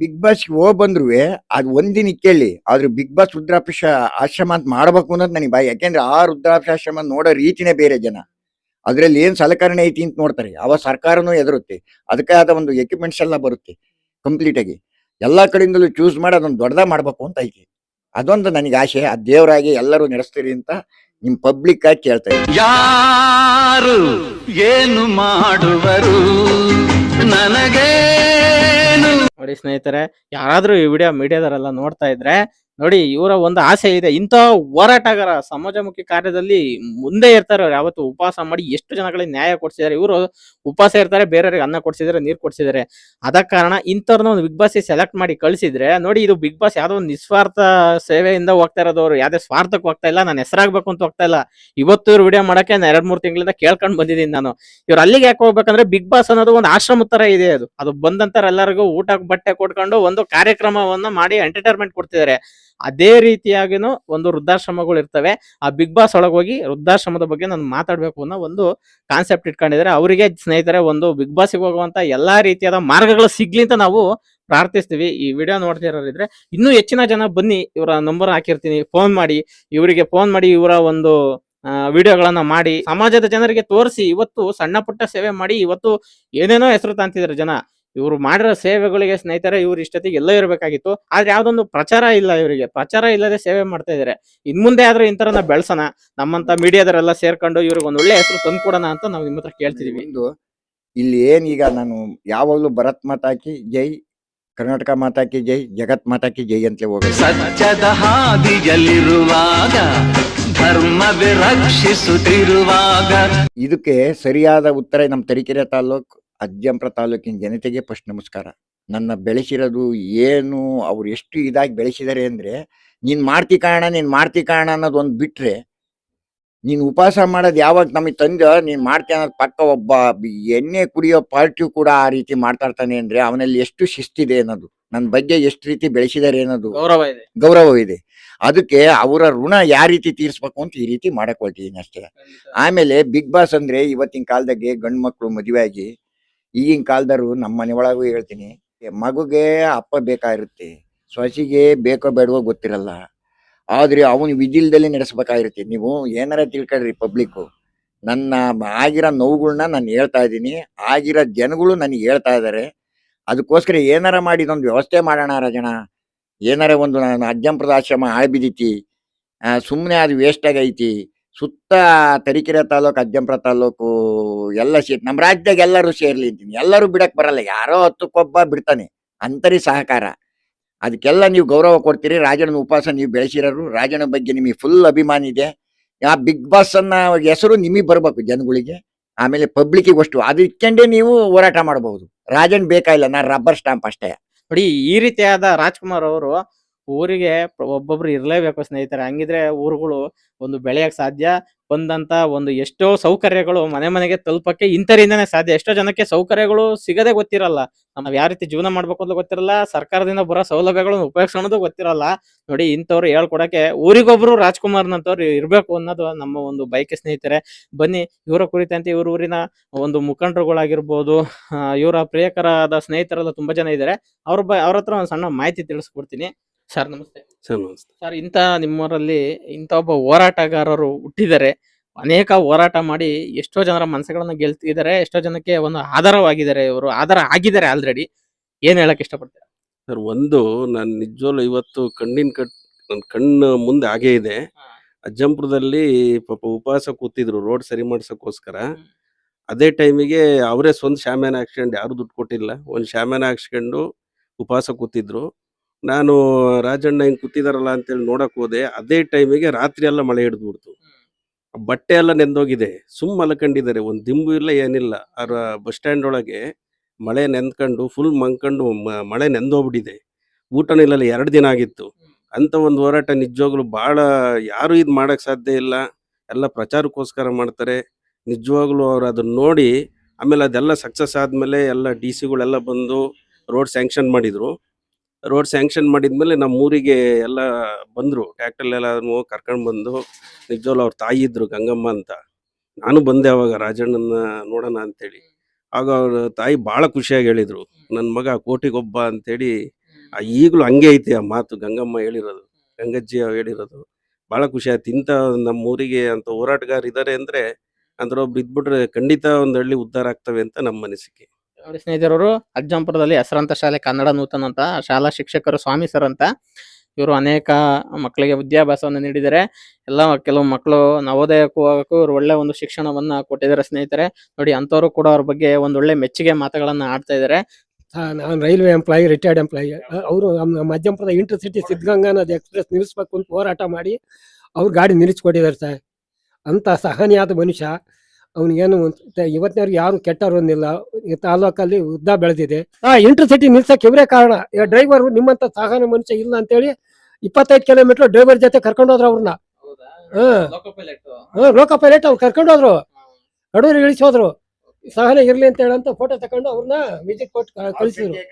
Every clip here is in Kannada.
ಬಿಗ್ ಬಾಸ್ಗೆ ಹೋಗಿ ಬಂದ್ರು ಅದು ಒಂದಿನ ಕೇಳಿ ಆದ್ರೆ ಬಿಗ್ ಬಾಸ್ ರುದ್ರಾಭಿಷ ಆಶ್ರಮ ಅಂತ ಮಾಡ್ಬೇಕು ಅನ್ನೋದು ನನಗೆ ಬಾಯಿ. ಯಾಕೆಂದ್ರೆ ಆ ರುದ್ರಾಭಿಷಾಶ್ರಮ ನೋಡೋ ರೀತಿನೇ ಬೇರೆ ಜನ. ಅದ್ರಲ್ಲಿ ಏನ್ ಸಲಕರಣೆ ಐತಿ ಅಂತ ನೋಡ್ತಾರೆ. ಅವ ಸರ್ಕಾರನೂ ಎದುರುತ್ತೆ. ಅದಕ್ಕೆ ಆದ ಒಂದು ಎಕ್ವಿಪ್ಮೆಂಟ್ಸ್ ಎಲ್ಲ ಬರುತ್ತೆ ಕಂಪ್ಲೀಟ್ ಆಗಿ. ಎಲ್ಲಾ ಕಡೆಯಿಂದಲೂ ಚೂಸ್ ಮಾಡಿ ಅದೊಂದು ದೊಡ್ಡದಾಗ ಮಾಡ್ಬೇಕು ಅಂತ ಐತಿ. ಅದೊಂದು ನನಗೆ ಆಸೆ. ಆ ದೇವರಾಗಿ ಎಲ್ಲರೂ ನಡೆಸ್ತೀರಿ ಅಂತ ನಿಮ್ ಪಬ್ಲಿಕ್ ಆಗಿ ಕೇಳ್ತಾ ಇದ್ದೀನಿ. ಯಾರು ಏನು ಮಾಡುವರು ನನಗೇನು. ನೋಡಿ ಸ್ನೇಹಿತರೆ, ಯಾರಾದ್ರೂ ಈ ವಿಡಿಯೋ ಮೀಡಿಯಾದವರೆಲ್ಲ ನೋಡ್ತಾ ಇದ್ರೆ ನೋಡಿ, ಇವರ ಒಂದು ಆಸೆ ಇದೆ. ಇಂಥ ಹೋರಾಟಗಾರ ಸಮಾಜಮುಖಿ ಕಾರ್ಯದಲ್ಲಿ ಮುಂದೆ ಇರ್ತಾರೆ. ಅವ್ರು ಯಾವತ್ತು ಉಪವಾಸ ಮಾಡಿ ಎಷ್ಟು ಜನಗಳಿಗೆ ನ್ಯಾಯ ಕೊಡ್ಸಿದ್ದಾರೆ. ಇವರು ಉಪವಾಸ ಇರ್ತಾರೆ, ಬೇರೆಯವ್ರಿಗೆ ಅನ್ನ ಕೊಡ್ಸಿದ್ದಾರೆ, ನೀರು ಕೊಡ್ಸಿದ್ದಾರೆ. ಅದ ಕಾರಣ ಇಂಥವ್ರನ್ನ ಒಂದು ಬಿಗ್ ಬಾಸ್ ಸೆಲೆಕ್ಟ್ ಮಾಡಿ ಕಳ್ಸಿದ್ರೆ ನೋಡಿ, ಇದು ಬಿಗ್ ಬಾಸ್ ಯಾವ್ದೋ ಒಂದು ನಿಸ್ವಾರ್ಥ ಸೇವೆಯಿಂದ ಹೋಗ್ತಾ ಇರೋದು. ಅವ್ರು ಯಾವ್ದೇ ಸ್ವಾರ್ಥಕ್ಕೆ ಹೋಗ್ತಾ ಇಲ್ಲ, ನಾನು ಹೆಸರಾಗ್ಬೇಕು ಅಂತ ಹೋಗ್ತಾ ಇಲ್ಲ. ಇವತ್ತು ಇವ್ರು ವಿಡಿಯೋ ಮಾಡಕ್ಕೆ 2-3 ತಿಂಗಳಿಂದ ಕೇಳ್ಕೊಂಡು ಬಂದಿದ್ದೀನಿ ನಾನು. ಇವ್ರು ಅಲ್ಲಿಗೆ ಯಾಕೆ ಹೋಗ್ಬೇಕಂದ್ರೆ, ಬಿಗ್ ಬಾಸ್ ಅನ್ನೋದು ಒಂದು ಆಶ್ರಮ ತರ ಇದೆ. ಅದು ಬಂದಂತರ ಎಲ್ಲರಿಗೂ ಊಟ ಬಟ್ಟೆ ಕೊಟ್ಕೊಂಡು ಒಂದು ಕಾರ್ಯಕ್ರಮವನ್ನ ಮಾಡಿ ಎಂಟರ್ಟೈನ್ಮೆಂಟ್ ಕೊಡ್ತಿದ್ದಾರೆ. ಅದೇ ರೀತಿಯಾಗಿನೂ ಒಂದು ವೃದ್ಧಾಶ್ರಮಗಳು ಇರ್ತವೆ. ಆ ಬಿಗ್ ಬಾಸ್ ಒಳಗೆ ಹೋಗಿ ವೃದ್ಧಾಶ್ರಮದ ಬಗ್ಗೆ ನಾನು ಮಾತಾಡ್ಬೇಕು ಅನ್ನೋ ಒಂದು ಕಾನ್ಸೆಪ್ಟ್ ಇಟ್ಕೊಂಡಿದ್ದಾರೆ. ಅವರಿಗೆ ಸ್ನೇಹಿತರೆ ಒಂದು ಬಿಗ್ ಬಾಸ್ಗೆ ಹೋಗುವಂತ ಎಲ್ಲಾ ರೀತಿಯಾದ ಮಾರ್ಗಗಳು ಸಿಗ್ಲಿ ಅಂತ ನಾವು ಪ್ರಾರ್ಥಿಸ್ತೀವಿ. ಈ ವಿಡಿಯೋ ನೋಡ್ತಿರೋರಿದ್ರೆ ಇನ್ನೂ ಹೆಚ್ಚಿನ ಜನ ಬನ್ನಿ, ಇವರ ನಂಬರ್ ಹಾಕಿರ್ತೀನಿ, ಫೋನ್ ಮಾಡಿ, ಇವರಿಗೆ ಫೋನ್ ಮಾಡಿ ಇವರ ಒಂದು ವಿಡಿಯೋಗಳನ್ನ ಮಾಡಿ ಸಮಾಜದ ಜನರಿಗೆ ತೋರಿಸಿ. ಇವತ್ತು ಸಣ್ಣ ಪುಟ್ಟ ಸೇವೆ ಮಾಡಿ ಇವತ್ತು ಏನೇನೋ ಹೆಸರು ತಾಂತಿದ್ದಾರೆ ಜನ. ಇವ್ರು ಮಾಡಿರೋ ಸೇವೆಗಳಿಗೆ ಸ್ನೇಹಿತರೆ ಇವ್ರು ಇಷ್ಟೊತ್ತಿಗೆ ಎಲ್ಲ ಇರಬೇಕಾಗಿತ್ತು. ಆದ್ರೆ ಯಾವ್ದೊಂದು ಪ್ರಚಾರ ಇಲ್ಲ. ಇವರಿಗೆ ಪ್ರಚಾರ ಇಲ್ಲದೆ ಸೇವೆ ಮಾಡ್ತಾ ಇದಾರೆ. ಇನ್ ಮುಂದೆ ಆದ್ರೂ ಇಂತರನ್ನ ಬೆಳ್ಸೋಣ, ನಮ್ಮಂತ ಮೀಡಿಯಾದವರೆಲ್ಲ ಸೇರ್ಕೊಂಡು ಇವ್ರಿಗೆ ಒಂದ್ ಒಳ್ಳೆ ಹೆಸರು ತಂದ್ಕೊಡೋಣ ಅಂತ ನಾವು ನಿಮ್ಮ ಹತ್ರ ಕೇಳ್ತಿದೀವಿ. ಒಂದು ಇಲ್ಲಿ ಏನೀಗ ನಾನು ಯಾವಾಗ್ಲೂ ಭರತ್ ಮಾತಾ ಕಿ ಜೈ, ಕರ್ನಾಟಕ ಮಾತಾ ಕಿ ಜೈ, ಜಗತ್ ಮಾತಾ ಕಿ ಜೈ ಅಂತಲೇ ಹೋಗೋದು. ಸತ್ಯದ ಹಾದಿಯಲ್ಲಿರುವಾಗ ಧರ್ಮವೇ ರಕ್ಷಿಸುತ್ತಿರುವಾಗ ಇದಕ್ಕೆ ಸರಿಯಾದ ಉತ್ತರ ನಮ್ಮ ತರೀಕೆರೆ ತಾಲೂಕು ಅಜ್ಜಂಪುರ ತಾಲೂಕಿನ ಜನತೆಗೆ ಫಸ್ಟ್ ನಮಸ್ಕಾರ. ನನ್ನ ಬೆಳೆಸಿರೋದು ಏನು, ಅವ್ರು ಎಷ್ಟು ಇದಾಗಿ ಬೆಳೆಸಿದ್ದಾರೆ ಅಂದ್ರೆ, ನೀನ್ ಮಾಡ್ತಿ ಕಾರಣ ಅನ್ನೋದು ಒಂದು ಬಿಟ್ರೆ, ನೀನ್ ಉಪವಾಸ ಮಾಡೋದು ಯಾವಾಗ ನಮಗೆ ತಂದ ನೀನ್ ಮಾಡ್ತೀಯ ಅನ್ನೋದು ಪಕ್ಕ. ಒಬ್ಬ ಎಣ್ಣೆ ಕುಡಿಯೋ ಪಾರ್ಟಿ ಕೂಡ ಆ ರೀತಿ ಮಾಡ್ತಾ ಇರ್ತಾನೆ ಅಂದ್ರೆ ಅವನಲ್ಲಿ ಎಷ್ಟು ಶಿಸ್ತಿದೆ ಅನ್ನೋದು, ನನ್ನ ಬಗ್ಗೆ ಎಷ್ಟು ರೀತಿ ಬೆಳೆಸಿದ್ದಾರೆ ಅನ್ನೋದು ಗೌರವ ಇದೆ. ಅದಕ್ಕೆ ಅವರ ಋಣ ಯಾವ ರೀತಿ ತೀರಿಸ್ಬೇಕು ಅಂತ ಈ ರೀತಿ ಮಾಡಕ್ ಹೊರಟಿದ್ದೀನಿ ಅಷ್ಟೇ. ಆಮೇಲೆ ಬಿಗ್ ಬಾಸ್ ಅಂದ್ರೆ ಇವತ್ತಿನ ಕಾಲದಾಗೆ ಗಂಡು ಮಕ್ಕಳು ಮದುವೆ ಆಗಿ, ಈಗಿನ ಕಾಲದವರು ನಮ್ಮ ಮನೆ ಒಳಗೂ ಹೇಳ್ತೀನಿ, ಮಗುಗೆ ಅಪ್ಪ ಬೇಕಾಗಿರುತ್ತೆ, ಸೊಸಿಗೆ ಬೇಕೋ ಬೇಡವೋ ಗೊತ್ತಿರಲ್ಲ. ಆದ್ರೆ ಅವನು ವಿಧಿಲ್ದಲ್ಲಿ ನಡೆಸ್ಬೇಕಾಗಿರುತ್ತೆ. ನೀವು ಏನಾರ ತಿಳ್ಕೊಳ್ರಿ ಪಬ್ಲಿಕ್ಕು. ನನ್ನ ಆಗಿರೋ ನೋವುಗಳನ್ನ ನಾನು ಹೇಳ್ತಾ ಇದ್ದೀನಿ, ಆಗಿರೋ ಜನಗಳು ನನಗೆ ಹೇಳ್ತಾ ಇದ್ದಾರೆ. ಅದಕ್ಕೋಸ್ಕರ ಏನಾರ ಮಾಡಿ ಇದೊಂದು ವ್ಯವಸ್ಥೆ ಮಾಡೋಣ ರಾಜಣ್ಣ. ಏನಾರ ಒಂದು ನಾನು ಅಜ್ಜಂಪುರದ ಆಶ್ರಮ ಹಾಳ್ಬಿದ್ದೈತಿ, ಸುಮ್ಮನೆ ಅದು ವೇಸ್ಟ್ ಆಗೈತಿ. ಸುತ್ತ ತರೀಕೆರೆ ತಾಲೂಕು, ಅಜ್ಜಂಪುರ ತಾಲೂಕು ಎಲ್ಲ ಸೇರಿ ನಮ್ಮ ರಾಜ್ಯದಾಗ ಎಲ್ಲರೂ ಸೇರ್ಲಿ ಅಂತೀನಿ. ಎಲ್ಲರೂ ಬಿಡಕ್ ಬರಲ್ಲ, ಯಾರೋ 10ಕ್ಕೊಬ್ಬ ಬಿಡ್ತಾನೆ. ಅಂತರಿ ಸಹಕಾರ. ಅದಕ್ಕೆಲ್ಲ ನೀವು ಗೌರವ ಕೊಡ್ತೀರಿ. ರಾಜನ ಉಪವಾಸ ನೀವು ಬೆಳೆಸಿರೋರು, ರಾಜನ ಬಗ್ಗೆ ನಿಮಗೆ ಫುಲ್ ಅಭಿಮಾನ ಇದೆ. ಆ ಬಿಗ್ ಬಾಸ್ ಅನ್ನ ಹೆಸರು ನಿಮಗೆ ಬರ್ಬೇಕು ಜನಗಳಿಗೆ, ಆಮೇಲೆ ಪಬ್ಲಿಕ್ಕಿಗೆ ಅಷ್ಟು. ಅದು ಇಟ್ಕೊಂಡೇ ನೀವು ಹೋರಾಟ ಮಾಡಬಹುದು. ರಾಜನ್ ಬೇಕಾಗಿಲ್ಲ, ನಾನು ರಬ್ಬರ್ ಸ್ಟಾಂಪ್ ಅಷ್ಟೇ. ನೋಡಿ, ಈ ರೀತಿಯಾದ ರಾಜ್ಕುಮಾರ್ ಅವರು ಊರಿಗೆ ಒಬ್ಬೊಬ್ರು ಇರ್ಲೇಬೇಕು ಸ್ನೇಹಿತರೆ. ಹಂಗಿದ್ರೆ ಊರುಗಳು ಒಂದು ಬೆಳೆಯಕ್ ಸಾಧ್ಯ. ಬಂದಂತ ಒಂದು ಎಷ್ಟೋ ಸೌಕರ್ಯಗಳು ಮನೆ ಮನೆಗೆ ತಲುಪಕ್ಕೆ ಇಂಥರಿಂದನೇ ಸಾಧ್ಯ. ಎಷ್ಟೋ ಜನಕ್ಕೆ ಸೌಕರ್ಯಗಳು ಸಿಗದೆ ಗೊತ್ತಿರಲ್ಲ, ನಾವ್ ಯಾವ ರೀತಿ ಜೀವನ ಮಾಡ್ಬೇಕು ಅಂತ ಗೊತ್ತಿರಲ್ಲ, ಸರ್ಕಾರದಿಂದ ಬರೋ ಸೌಲಭ್ಯಗಳನ್ನು ಉಪಯೋಗಿಸೋದು ಗೊತ್ತಿರಲ್ಲ. ನೋಡಿ, ಇಂಥವ್ರು ಹೇಳ್ಕೊಡಕ್ಕೆ ಊರಿಗೊಬ್ರು ರಾಜ್ಕುಮಾರ್ನಂತವ್ರು ಇರ್ಬೇಕು ಅನ್ನೋದು ನಮ್ಮ ಒಂದು ಬಯಕೆ ಸ್ನೇಹಿತರೆ. ಬನ್ನಿ, ಇವರ ಕುರಿತಂತೆ ಇವ್ರ ಊರಿನ ಒಂದು ಮುಖಂಡರುಗಳಾಗಿರ್ಬೋದು, ಇವರ ಪ್ರಿಯಕರಾದ ಸ್ನೇಹಿತರೆಲ್ಲ ತುಂಬಾ ಜನ ಇದ್ದಾರೆ. ಅವ್ರ ಹತ್ರ ಒಂದು ಸಣ್ಣ ಮಾಹಿತಿ ತಿಳಿಸ್ಕೊಡ್ತೀನಿ. ಸರ್ ನಮಸ್ತೆ. ಸರ್, ನಿಮ್ಮೂರಲ್ಲಿ ಇಂಥ ಒಬ್ಬ ಹೋರಾಟಗಾರರು ಹುಟ್ಟಿದ್ದಾರೆ. ಅನೇಕ ಹೋರಾಟ ಮಾಡಿ ಎಷ್ಟೋ ಜನರ ಮನಸ್ಸುಗಳನ್ನ ಗೆಲ್ತಿದ್ದಾರೆ, ಎಷ್ಟೋ ಜನಕ್ಕೆ ಒಂದು ಆಧಾರವಾಗಿದ್ದಾರೆ. ಇವರು ಆಧಾರ ಆಗಿದ್ದಾರೆ ಆಲ್ರೆಡಿ. ಏನ್ ಹೇಳಕ್ ಇಷ್ಟಪಡ್ತಾರೆ ಸರ್? ಒಂದು ನಾನು ನಿಜವಾಗ್ಲೂ ಇವತ್ತು ನನ್ನ ಕಣ್ಣು ಮುಂದೆ ಆಗೇ ಇದೆ. ಅಜ್ಜಂಪುರದಲ್ಲಿ ಪಾಪ ಉಪವಾಸ ಕೂತಿದ್ರು ರೋಡ್ ಸರಿ ಮಾಡ್ಸಕ್ಕೋಸ್ಕರ. ಅದೇ ಟೈಮಿಗೆ ಅವರೇ ಸ್ವಂತ ಶಾಮಿಯಾನ ಹಾಕ್ಸ್ಕೊಂಡು, ಯಾರು ದುಡ್ಡು ಕೊಟ್ಟಿಲ್ಲ, ಒಂದು ಶಾಮಿಯಾನ ಹಾಕ್ಸ್ಕೊಂಡು ಉಪವಾಸ ಕೂತಿದ್ರು. ನಾನು ರಾಜಣ್ಣ ಹಿಂಗೆ ಕೂತಿದಾರಲ್ಲ ಅಂತೇಳಿ ನೋಡಕ್ ಹೋದೆ. ಅದೇ ಟೈಮಿಗೆ ರಾತ್ರಿ ಎಲ್ಲ ಮಳೆ ಹಿಡಿದ್ಬಿಡ್ತು. ಬಟ್ಟೆ ಎಲ್ಲ ನೆಂದೋಗಿದೆ, ಮಲ್ಕೊಂಡಿದ್ದಾರೆ, ಒಂದು ದಿಂಬು ಇಲ್ಲ ಏನಿಲ್ಲ. ಅವ್ರ ಬಸ್ ಸ್ಟ್ಯಾಂಡ್ ಒಳಗೆ ಮಳೆ ನೆಂದ್ಕೊಂಡು ಫುಲ್ ಮಂಕೊಂಡು ಮಳೆ ನೆಂದೋಗ್ಬಿಟ್ಟಿದೆ. ಊಟನೂ ಇಲ್ಲ, 2 ದಿನ ಆಗಿತ್ತು. ಅಂತ ಒಂದು ಹೋರಾಟ ನಿಜವಾಗ್ಲೂ ಭಾಳ ಯಾರು ಇದು ಮಾಡಕ್ ಸಾಧ್ಯ ಇಲ್ಲ. ಎಲ್ಲ ಪ್ರಚಾರಕ್ಕೋಸ್ಕರ ಮಾಡ್ತಾರೆ. ನಿಜವಾಗ್ಲೂ ಅವ್ರು ಅದನ್ನ ನೋಡಿ ಆಮೇಲೆ ಅದೆಲ್ಲ ಸಕ್ಸಸ್ ಆದ್ಮೇಲೆ ಎಲ್ಲ DC ಗಳೆಲ್ಲ ಬಂದು ರೋಡ್ ಸ್ಯಾಂಕ್ಷನ್ ಮಾಡಿದ್ರು. ರೋಡ್ ಸ್ಯಾಂಕ್ಷನ್ ಮಾಡಿದ್ಮೇಲೆ ನಮ್ಮ ಊರಿಗೆ ಎಲ್ಲ ಬಂದರು, ಟ್ಯಾಕ್ಟ್ರಲ್ಲೆಲ್ಲ ಕರ್ಕೊಂಡು ಬಂದು. ನಿಜವಾಗ್ಲೂ ಅವ್ರ ತಾಯಿ ಇದ್ರು, ಗಂಗಮ್ಮ ಅಂತ. ನಾನು ಬಂದೆ ಅವಾಗ ರಾಜಣ್ಣನ ನೋಡೋಣ ಅಂತೇಳಿ. ಆಗ ಅವ್ರ ತಾಯಿ ಭಾಳ ಖುಷಿಯಾಗಿ ಹೇಳಿದ್ರು, ನನ್ನ ಮಗ ಕೋಟಿಗೊಬ್ಬ ಅಂತೇಳಿ ಈಗಲೂ ಹಂಗೆ ಐತಿ ಆ ಮಾತು ಗಂಗಮ್ಮ ಹೇಳಿರೋದು, ಗಂಗಜ್ಜಿ ಹೇಳಿರೋದು. ಬಹಳ ಖುಷಿ ಆಯ್ತು. ಇಂಥ ನಮ್ಮ ಊರಿಗೆ ಅಂತ ಹೋರಾಟಗಾರ ಇದ್ದಾರೆ ಅಂದ್ರೆ ಅದ್ರೊಬ್ರು ಇದ್ಬಿಟ್ರೆ ಖಂಡಿತ ಒಂದು ಹಳ್ಳಿ ಉದ್ಧಾರ ಆಗ್ತವೆ ಅಂತ ನಮ್ಮ ಅನಿಸಿಕೆ. ನೋಡಿ ಸ್ನೇಹಿತರವರು, ಅಜ್ಜಂಪುರದಲ್ಲಿ ಹೆಸರಾಂತ ಶಾಲೆ ಕನ್ನಡ ನೂತನ ಅಂತ ಶಾಲಾ ಶಿಕ್ಷಕರು ಸ್ವಾಮಿ ಸರ್ ಅಂತ. ಇವರು ಅನೇಕ ಮಕ್ಕಳಿಗೆ ವಿದ್ಯಾಭ್ಯಾಸವನ್ನು ನೀಡಿದ್ದಾರೆ. ಕೆಲವು ಮಕ್ಕಳು ನವೋದಯಕ್ಕೂ ಹೋಗಕ್ಕೂ ಇವರು ಒಳ್ಳೆ ಒಂದು ಶಿಕ್ಷಣವನ್ನ ಕೊಟ್ಟಿದ್ದಾರೆ ಸ್ನೇಹಿತರೆ. ನೋಡಿ, ಅಂತವರು ಕೂಡ ಅವ್ರ ಬಗ್ಗೆ ಒಂದು ಒಳ್ಳೆ ಮೆಚ್ಚುಗೆ ಮಾತುಗಳನ್ನ ಆಡ್ತಾ ಇದ್ದಾರೆ. ನಾನು ರೈಲ್ವೆ ಎಂಪ್ಲಾಯಿ, ರಿಟೈರ್ಡ್ ಎಂಪ್ಲಾಯಿ. ಅವರು ನಮ್ಮ ಅಜ್ಜಂಪುರದ ಇಂಟರ್ಸಿಟಿ ಸಿದ್ಧಗಂಗಾನದಿ ಎಕ್ಸ್ಪ್ರೆಸ್ ನಿಲ್ಲಿಸ್ಬೇಕು ಅಂತ ಹೋರಾಟ ಮಾಡಿ ಅವ್ರು ಗಾಡಿ ನಿಲ್ಲಿಸ್ಕೊಟ್ಟಿದ್ದಾರೆ ಸರ್. ಅಂತ ಸಹನಿಯಾದ ಮನುಷ್ಯ. ಅವನಿಗೇನು ಇವತ್ತಿನವ್ರಿಗೆ ಯಾರು ಕೆಟ್ಟವ್ರು ಅಂದಿಲ್ಲ. ಈ ತಾಲೂಕಲ್ಲಿ ಉದ್ದ ಬೆಳೆದಿದೆ. ಇಂಟರ್ಸಿಟಿ ನಿಲ್ಸಕ್ಕೆ ಇವರೇ ಕಾರಣ. ಡ್ರೈವರ್ ನಿಮ್ಮಂತ ಸಹನ ಮನುಷ್ಯ ಇಲ್ಲ ಅಂತೇಳಿ 25 ಕಿಲೋಮೀಟರ್ ಡ್ರೈವರ್ ಜೊತೆ ಕರ್ಕೊಂಡೋದ್ರು ಅವ್ರನ್ನ. ಲೋಕೋ ಪೈಲಟ್ ಅವ್ರು ಕರ್ಕೊಂಡೋದ್ರು, ನಡುವರು ಇಳಿಸೋದ್ರು. ಸಹನೆ ಇರ್ಲಿ ಅಂತ ಹೇಳಂತ ಫೋಟೋ ತಕೊಂಡು ಅವ್ರನ್ನ ವಿಸಿಟ್ ಕೊಟ್ಟು ಕಳಿಸಿದ್ರು.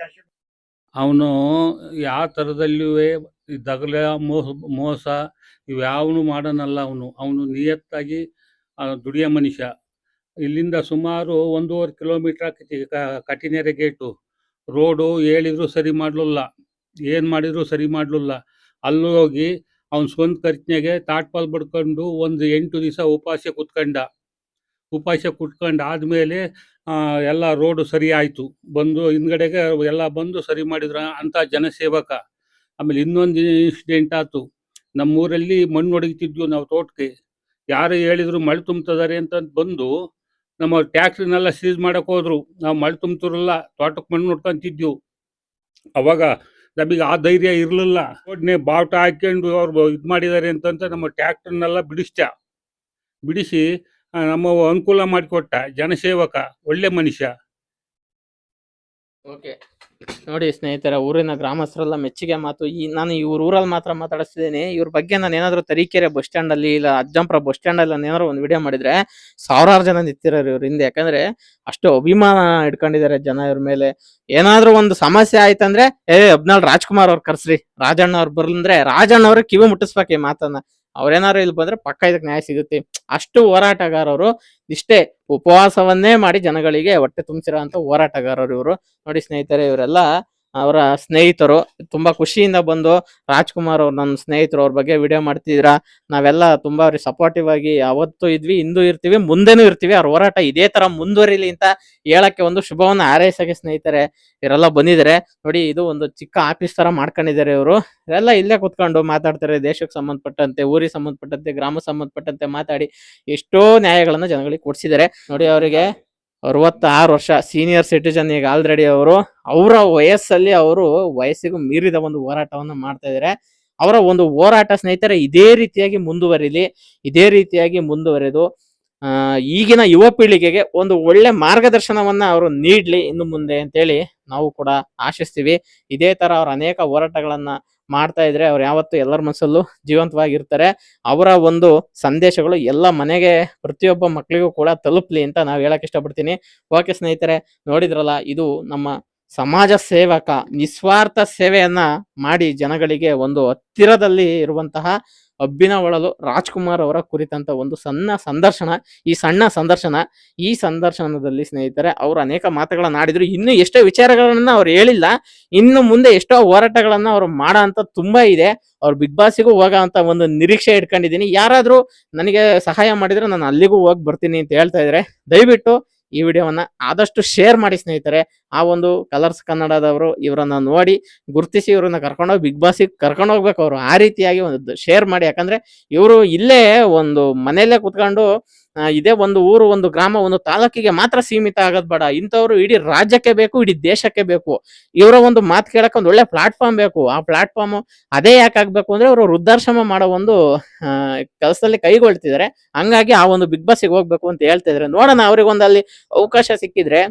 ಅವನು ಯಾವ ಥರದಲ್ಲಿಯೂ ದಗಲ ಮೋಸ ಇವ್ಯಾವನು ಮಾಡೋನಲ್ಲ. ಅವನು ನಿಯತ್ತಾಗಿ ದುಡಿಯೋ ಮನುಷ್ಯ. ಇಲ್ಲಿಂದ ಸುಮಾರು 1.5 ಕಿಲೋಮೀಟರ್ ಆಗ್ತೈತಿ ಕಟಿನೇರೆ ಗೇಟು. ರೋಡು ಹೇಳಿದ್ರು ಸರಿ ಮಾಡಲಿಲ್ಲ, ಏನು ಮಾಡಿದ್ರು ಸರಿ ಮಾಡಲಿಲ್ಲ. ಅಲ್ಲಿ ಹೋಗಿ ಅವ್ನ ಸ್ವಂತ ಖರ್ಚಿನಾಗೆ ತಾಟ್ಪಾಲ್ ಬಡ್ಕೊಂಡು ಒಂದು 8 ದಿವಸ ಉಪವಾಸ ಕುತ್ಕೊಂಡು ಆದಮೇಲೆ ಎಲ್ಲ ರೋಡು ಸರಿ ಆಯಿತು. ಬಂದು ಹಿಂದ್ಗಡೆಗೆ ಎಲ್ಲ ಬಂದು ಸರಿ ಮಾಡಿದ್ರು ಅಂಥ ಜನಸೇವಕ. ಆಮೇಲೆ ಇನ್ನೊಂದು ಇನ್ಸಿಡೆಂಟ್ ಆಯ್ತು. ನಮ್ಮೂರಲ್ಲಿ ಮಣ್ಣು ಹೊಡಿತಿದ್ವು ನಾವು ತೋಟಕ್ಕೆ. ಯಾರು ಹೇಳಿದ್ರು ಮಳೆ ತುಂಬ್ತಿದ್ದಾರೆ ಅಂತ ಬಂದು ನಮ್ಮ ಟ್ಯಾಕ್ಟ್ರಿನೆಲ್ಲ ಸೀಸ್ ಮಾಡಕ್ಕೆ ಹೋದ್ರು. ನಾವು ಮಳೆ ತುಂಬ್ತಿರಲ್ಲ, ತೋಟಕ್ಕೆ ಮಣ್ಣು ಹೊಡ್ಕೊಂತಿದ್ವು. ಅವಾಗ ನಮಗೆ ಆ ಧೈರ್ಯ ಇರಲಿಲ್ಲ. ರೋಡ್ನೇ ಬಾವುಟ ಹಾಕ್ಕೊಂಡು ಅವ್ರು ಇದು ಮಾಡಿದ್ದಾರೆ ಅಂತಂತ ನಮ್ಮ ಟ್ಯಾಕ್ಟ್ರನ್ನೆಲ್ಲ ಬಿಡಿಸಿ ನಮ್ಮ ಅನುಕೂಲ ಮಾಡಿಕೊಟ್ಟ ಜನಸೇವಕ, ಒಳ್ಳೆ ಮನುಷ್ಯ. ಓಕೆ, ನೋಡಿ ಸ್ನೇಹಿತರ, ಊರಿನ ಗ್ರಾಮಸ್ಥರೆಲ್ಲ ಮೆಚ್ಚುಗೆ ಮಾತು. ನಾನು ಇವ್ರ ಊರಲ್ಲಿ ಮಾತ್ರ ಮಾತಾಡಿಸ್ತಿದ್ದೀನಿ. ಇವ್ರ ಬಗ್ಗೆ ನಾನು ಏನಾದ್ರು ತರೀಕೆರೆ ಬಸ್ ಸ್ಟ್ಯಾಂಡ್ ಅಲ್ಲಿ ಇಲ್ಲ ಅಜ್ಜಂಪುರ ಬಸ್ ಸ್ಟ್ಯಾಂಡ್ ಅಲ್ಲಿ ಏನಾದ್ರು ಒಂದು ವಿಡಿಯೋ ಮಾಡಿದ್ರೆ ಸಾವಿರಾರು ಜನ ನಿಂತಿರೋರು ಇವ್ರ ಹಿಂದೆ. ಯಾಕಂದ್ರೆ ಅಷ್ಟು ಅಭಿಮಾನ ಇಟ್ಕೊಂಡಿದ್ದಾರೆ ಜನ ಇವ್ರ ಮೇಲೆ. ಏನಾದ್ರು ಒಂದು ಸಮಸ್ಯೆ ಆಯ್ತಂದ್ರೆ ಅಬ್ನಾಳ್ ರಾಜ್ಕುಮಾರ್ ಅವ್ರು ಕರ್ಸ್ರಿ, ರಾಜಣ್ಣ ಅವ್ರು ಬರ್ಲಂದ್ರೆ ರಾಜಣ್ಣ ಅವ್ರಿಗೆ ಕಿವಿ ಮುಟ್ಟಿಸ್ಬೇಕು ಈ ಮಾತನ್ನ. ಅವ್ರೇನಾದ್ರು ಇಲ್ಲಿ ಬಂದ್ರೆ ಪಕ್ಕ ಇದಕ್ಕೆ ನ್ಯಾಯ ಸಿಗುತ್ತೆ. ಅಷ್ಟು ಹೋರಾಟಗಾರರು. ಇಷ್ಟೇ ಉಪವಾಸವನ್ನೇ ಮಾಡಿ ಜನಗಳಿಗೆ ಹೊಟ್ಟೆ ತುಂಬಿಸಿರೋ ಅಂತ ಹೋರಾಟಗಾರರು ಇವರು. ನೋಡಿ ಸ್ನೇಹಿತರೆ, ಇವರೆಲ್ಲ ಅವರ ಸ್ನೇಹಿತರು. ತುಂಬಾ ಖುಷಿಯಿಂದ ಬಂದು ರಾಜ್ಕುಮಾರ್ ಅವ್ರು ನನ್ನ ಸ್ನೇಹಿತರು, ಅವ್ರ ಬಗ್ಗೆ ವಿಡಿಯೋ ಮಾಡ್ತಿದ್ದೀರಾ. ನಾವೆಲ್ಲ ತುಂಬಾ ಅವ್ರಿಗೆ ಸಪೋರ್ಟಿವ್ ಆಗಿ ಅವತ್ತು ಇದ್ವಿ, ಇಂದು ಇರ್ತೀವಿ, ಮುಂದೆನೂ ಇರ್ತೀವಿ. ಅವ್ರ ಹೋರಾಟ ಇದೇ ತರ ಮುಂದುವರಿಲಿ ಅಂತ ಹೇಳಕ್ಕೆ ಒಂದು ಶುಭವನ್ನ ಹಾರೈಸಕ್ಕೆ ಸ್ನೇಹಿತರೆ ಇವರೆಲ್ಲ ಬಂದಿದ್ದಾರೆ. ನೋಡಿ, ಇದು ಒಂದು ಚಿಕ್ಕ ಆಫೀಸ್ ತರ ಮಾಡ್ಕೊಂಡಿದ್ದಾರೆ ಇವರು. ಇವರೆಲ್ಲ ಇಲ್ಲೇ ಕುತ್ಕೊಂಡು ಮಾತಾಡ್ತಾರೆ. ದೇಶಕ್ಕೆ ಸಂಬಂಧಪಟ್ಟಂತೆ, ಊರಿಗೆ ಸಂಬಂಧಪಟ್ಟಂತೆ, ಗ್ರಾಮ ಸಂಬಂಧಪಟ್ಟಂತೆ ಮಾತಾಡಿ ಎಷ್ಟೋ ನ್ಯಾಯಗಳನ್ನ ಜನಗಳಿಗೆ ಕೊಡ್ಸಿದ್ದಾರೆ. ನೋಡಿ, ಅವರಿಗೆ 66 ವರ್ಷ, ಸೀನಿಯರ್ ಸಿಟಿಜನ್. ಈಗ ಆಲ್ರೆಡಿ ಅವರ ವಯಸ್ಸಲ್ಲಿ ವಯಸ್ಸಿಗೂ ಮೀರಿದ ಒಂದು ಹೋರಾಟವನ್ನ ಮಾಡ್ತಾ ಇದ್ದಾರೆ. ಅವರ ಒಂದು ಹೋರಾಟ ಸ್ನೇಹಿತರೆ ಇದೇ ರೀತಿಯಾಗಿ ಮುಂದುವರಿಲಿ. ಇದೇ ರೀತಿಯಾಗಿ ಮುಂದುವರೆದು ಈಗಿನ ಯುವ ಪೀಳಿಗೆಗೆ ಒಂದು ಒಳ್ಳೆ ಮಾರ್ಗದರ್ಶನವನ್ನ ಅವರು ನೀಡ್ಲಿ ಇನ್ನು ಮುಂದೆ ಅಂತೇಳಿ ನಾವು ಕೂಡ ಆಶಿಸ್ತೀವಿ. ಇದೇ ತರ ಅವ್ರ ಅನೇಕ ಹೋರಾಟಗಳನ್ನ ಮಾಡ್ತಾ ಇದ್ರೆ ಅವ್ರು ಯಾವತ್ತು ಎಲ್ಲರ ಮನಸ್ಸಲ್ಲೂ ಜೀವಂತವಾಗಿರ್ತಾರೆ. ಅವರ ಒಂದು ಸಂದೇಶಗಳು ಎಲ್ಲ ಮನೆಗೆ, ಪ್ರತಿಯೊಬ್ಬ ಮಕ್ಕಳಿಗೂ ಕೂಡ ತಲುಪ್ಲಿ ಅಂತ ನಾವು ಹೇಳಕ್ ಇಷ್ಟಪಡ್ತೀನಿ. ಓಕೆ ಸ್ನೇಹಿತರೆ, ನೋಡಿದ್ರಲ್ಲ, ಇದು ನಮ್ಮ ಸಮಾಜ ಸೇವಕ ನಿಸ್ವಾರ್ಥ ಸೇವೆಯನ್ನ ಮಾಡಿ ಜನಗಳಿಗೆ ಒಂದು ಹತ್ತಿರದಲ್ಲಿ ಇರುವಂತಹ ಅಬ್ಬಿನವಳಲು ರಾಜ್ಕುಮಾರ್ ಅವರ ಕುರಿತಂತ ಒಂದು ಸಣ್ಣ ಸಂದರ್ಶನ. ಈ ಸಂದರ್ಶನದಲ್ಲಿ ಸ್ನೇಹಿತರೆ ಅವರು ಅನೇಕ ಮಾತುಗಳನ್ನ ಆಡಿದ್ರು. ಇನ್ನು ಎಷ್ಟೋ ವಿಚಾರಗಳನ್ನ ಅವ್ರು ಹೇಳಿಲ್ಲ. ಇನ್ನು ಮುಂದೆ ಎಷ್ಟೋ ಹೋರಾಟಗಳನ್ನ ಅವ್ರು ಮಾಡೋ ಅಂತ ತುಂಬಾ ಇದೆ. ಅವ್ರು ಬಿಗ್ ಬಾಸ್ಗೂ ಹೋಗೋ ಅಂತ ಒಂದು ನಿರೀಕ್ಷೆ ಇಟ್ಕೊಂಡಿದ್ದೀನಿ. ಯಾರಾದ್ರೂ ನನಗೆ ಸಹಾಯ ಮಾಡಿದ್ರೆ ನಾನು ಅಲ್ಲಿಗೂ ಹೋಗಿ ಬರ್ತೀನಿ ಅಂತ ಹೇಳ್ತಾ ಇದ್ರೆ ದಯವಿಟ್ಟು ಈ ವಿಡಿಯೋವನ್ನ ಆದಷ್ಟು ಶೇರ್ ಮಾಡಿ ಸ್ನೇಹಿತರೆ. ಆ ಒಂದು ಕಲರ್ಸ್ ಕನ್ನಡದವರು ಇವರನ್ನ ನೋಡಿ ಗುರುತಿಸಿ ಇವ್ರನ್ನ ಕರ್ಕೊಂಡೋಗಿ ಬಿಗ್ ಬಾಸಿಗೆ ಕರ್ಕೊಂಡು ಹೋಗ್ಬೇಕು. ಅವರು ಆ ರೀತಿಯಾಗಿ ಒಂದು ಶೇರ್ ಮಾಡಿ. ಯಾಕಂದ್ರೆ ಇವರು ಇಲ್ಲೇ ಒಂದು ಮನೆಯಲ್ಲೇ ಕುತ್ಕೊಂಡು ಇದೇ ಒಂದು ಊರು, ಒಂದು ಗ್ರಾಮ, ಒಂದು ತಾಲೂಕಿಗೆ ಮಾತ್ರ ಸೀಮಿತ ಆಗೋದ್ ಬೇಡ. ಇಂಥವ್ರು ಇಡೀ ರಾಜ್ಯಕ್ಕೆ ಬೇಕು, ಇಡೀ ದೇಶಕ್ಕೆ ಬೇಕು. ಇವರ ಒಂದು ಮಾತು ಕೇಳಕ್ಕೆ ಒಂದು ಒಳ್ಳೆ ಪ್ಲಾಟ್ಫಾರ್ಮ್ ಬೇಕು. ಆ ಪ್ಲಾಟ್ಫಾರ್ಮ್ ಅದೇ ಯಾಕೆ ಆಗ್ಬೇಕು ಅಂದ್ರೆ ಅವರು ವೃದ್ಧಾಶ್ರಮ ಮಾಡೋ ಒಂದು ಕೆಲಸದಲ್ಲಿ ಕೈಗೊಳ್ತಿದ್ದಾರೆ. ಹಂಗಾಗಿ ಆ ಒಂದು ಬಿಗ್ ಬಾಸ್ಗೆ ಹೋಗ್ಬೇಕು ಅಂತ ಹೇಳ್ತಾ ಇದಾರೆ. ನೋಡೋಣ, ಅವ್ರಿಗೊಂದು ಅಲ್ಲಿ ಅವಕಾಶ ಸಿಕ್ಕಿದ್ರೆ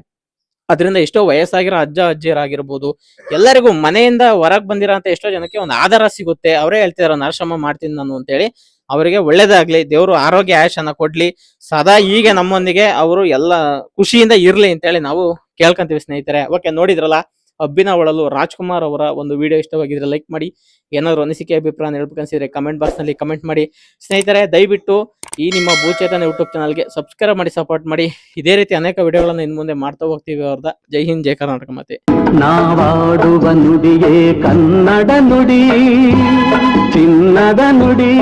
ಅದರಿಂದ ಎಷ್ಟೋ ವಯಸ್ಸಾಗಿರೋ ಅಜ್ಜ ಅಜ್ಜಿಯರಾಗಿರ್ಬೋದು, ಎಲ್ಲರಿಗೂ ಮನೆಯಿಂದ ಹೊರಗೆ ಬಂದಿರೋ ಅಂತ ಎಷ್ಟೋ ಜನಕ್ಕೆ ಒಂದು ಆಧಾರ ಸಿಗುತ್ತೆ. ಅವರೇ ಹೇಳ್ತಿದಾರೆ ಆಶ್ರಮ ಮಾಡ್ತೀನಿ ನಾನು ಅಂತೇಳಿ. ಅವರಿಗೆ ಒಳ್ಳೇದಾಗ್ಲಿ, ದೇವರು ಆರೋಗ್ಯ ಆಯುಷನ್ನ ಕೊಡ್ಲಿ, ಸದಾ ಹೀಗೆ ನಮ್ಮೊಂದಿಗೆ ಅವರು ಎಲ್ಲ ಖುಷಿಯಿಂದ ಇರ್ಲಿ ಅಂತೇಳಿ ನಾವು ಕೇಳ್ಕೊಂತೀವಿ ಸ್ನೇಹಿತರೆ. ಓಕೆ, ನೋಡಿದ್ರಲ್ಲ, ಅಬ್ಬಿನ ಒಳಲು ರಾಜ್ಕುಮಾರ್ ಅವರ ಒಂದು ವಿಡಿಯೋ ಇಷ್ಟವಾಗಿದ್ರೆ ಲೈಕ್ ಮಾಡಿ. ಏನಾದ್ರು ಅನಿಸಿಕೆ ಅಭಿಪ್ರಾಯ ಹೇಳ್ಬೇಕನ್ಸಿದ್ರೆ ಕಮೆಂಟ್ ಬಾಕ್ಸ್ ನಲ್ಲಿ ಕಮೆಂಟ್ ಮಾಡಿ. ಸ್ನೇಹಿತರೆ, ದಯವಿಟ್ಟು ಈ ನಿಮ್ಮ ಭೂಚೇತನ ಯೂಟ್ಯೂಬ್ ಚಾನಲ್ಗೆ ಸಬ್ಸ್ಕ್ರೈಬ್ ಮಾಡಿ, ಸಪೋರ್ಟ್ ಮಾಡಿ. ಇದೇ ರೀತಿ ಅನೇಕ ವಿಡಿಯೋಗಳನ್ನು ಇನ್ನು ಮುಂದೆ ಮಾಡ್ತಾ ಹೋಗ್ತೀವಿ. ಅವ್ರದ ಜೈ ಹಿಂದ್, ಜೈ ಕರ್ನಾಟಕ. ಮತ್ತೆ ನಾವಾಡುವ ನುಡಿಯೇ ಕನ್ನಡ ನುಡಿ, ಚಿನ್ನದ ನುಡಿ.